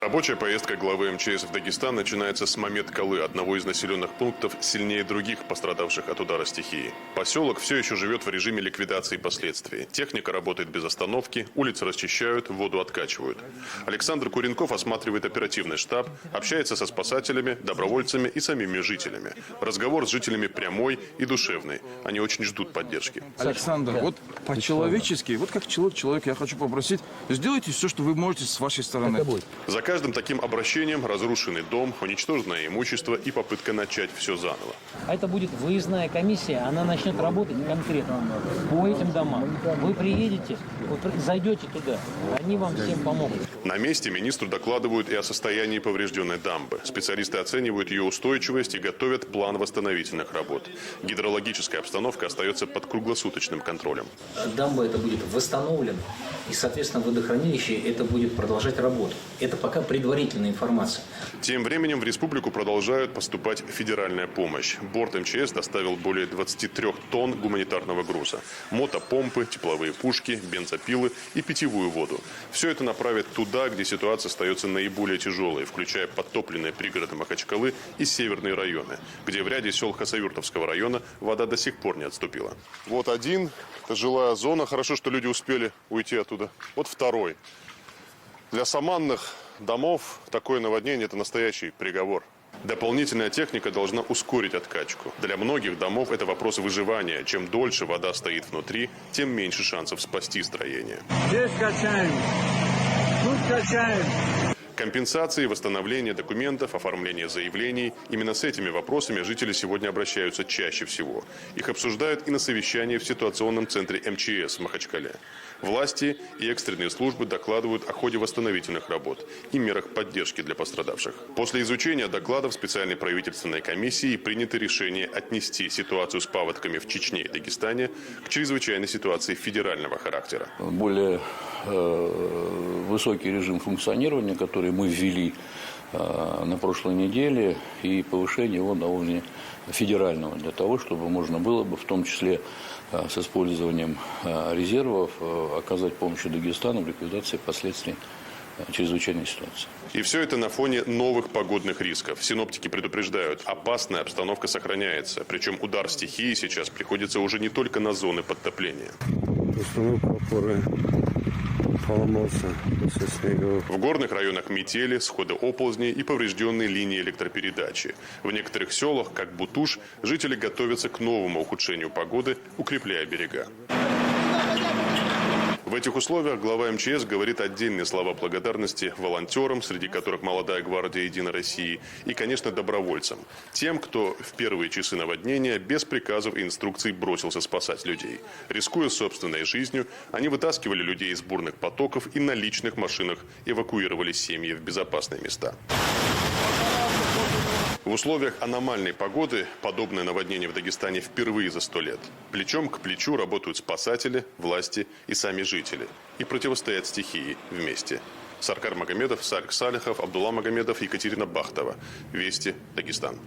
Рабочая поездка главы МЧС в Дагестан начинается с Мамед-Калы, одного из населенных пунктов, сильнее других пострадавших от удара стихии. Поселок все еще живет в режиме ликвидации последствий. Техника работает без остановки, улицы расчищают, воду откачивают. Александр Куренков осматривает оперативный штаб, общается со спасателями, добровольцами и самими жителями. Разговор с жителями прямой и душевный. Они очень ждут поддержки. Александр, вот по-человечески, вот как человек, я хочу попросить, сделайте все, что вы можете с вашей стороны. За каждым таким обращением разрушенный дом, уничтоженное имущество и попытка начать все заново. А это будет выездная комиссия, она начнет работать конкретно по этим домам. Вы приедете, вы зайдете туда, они вам всем помогут. На месте министру докладывают и о состоянии поврежденной дамбы. Специалисты оценивают ее устойчивость и готовят план восстановительных работ. Гидрологическая обстановка остается под круглосуточным контролем. Дамба это будет восстановлена, и, соответственно, водохранилище это будет продолжать работу. Это пока предварительная информация. Тем временем в республику продолжает поступать федеральная помощь. Борт МЧС доставил более 23 тонн гуманитарного груза. Мотопомпы, тепловые пушки, бензопилы и питьевую воду. Все это направят туда, где ситуация остается наиболее тяжелой, включая подтопленные пригороды Махачкалы и северные районы, где в ряде сел Хасавюртовского района вода до сих пор не отступила. Вот один, это жилая зона, хорошо, что люди успели уйти оттуда. Вот второй. Для саманных домов такое наводнение – это настоящий приговор. Дополнительная техника должна ускорить откачку. Для многих домов это вопрос выживания. Чем дольше вода стоит внутри, тем меньше шансов спасти строение. Здесь качаем, тут качаем. Компенсации, восстановление документов, оформление заявлений. Именно с этими вопросами жители сегодня обращаются чаще всего. Их обсуждают и на совещании в ситуационном центре МЧС в Махачкале. Власти и экстренные службы докладывают о ходе восстановительных работ и мерах поддержки для пострадавших. После изучения докладов специальной правительственной комиссии принято решение отнести ситуацию с паводками в Чечне и Дагестане к чрезвычайной ситуации федерального характера. Более высокий режим функционирования, который мы ввели на прошлой неделе, и повышение его на уровне федерального, для того, чтобы можно было бы, в том числе с использованием резервов, оказать помощь Дагестану в ликвидации последствий чрезвычайной ситуации. И все это на фоне новых погодных рисков. Синоптики предупреждают, опасная обстановка сохраняется. Причем удар стихии сейчас приходится уже не только на зоны подтопления. Поломался после снега. В горных районах метели, сходы оползней и поврежденные линии электропередачи. В некоторых селах, как Бутуш, жители готовятся к новому ухудшению погоды, укрепляя берега. В этих условиях глава МЧС говорит отдельные слова благодарности волонтерам, среди которых молодая гвардия «Единой России», и, конечно, добровольцам. Тем, кто в первые часы наводнения без приказов и инструкций бросился спасать людей. Рискуя собственной жизнью, они вытаскивали людей из бурных потоков и на личных машинах эвакуировали семьи в безопасные места. В условиях аномальной погоды подобное наводнение в Дагестане впервые за 100 лет. Плечом к плечу работают спасатели, власти и сами жители. И противостоят стихии вместе. Саркар Магомедов, Салих Салихов, Абдулла Магомедов, Екатерина Бахтова. Вести, Дагестан.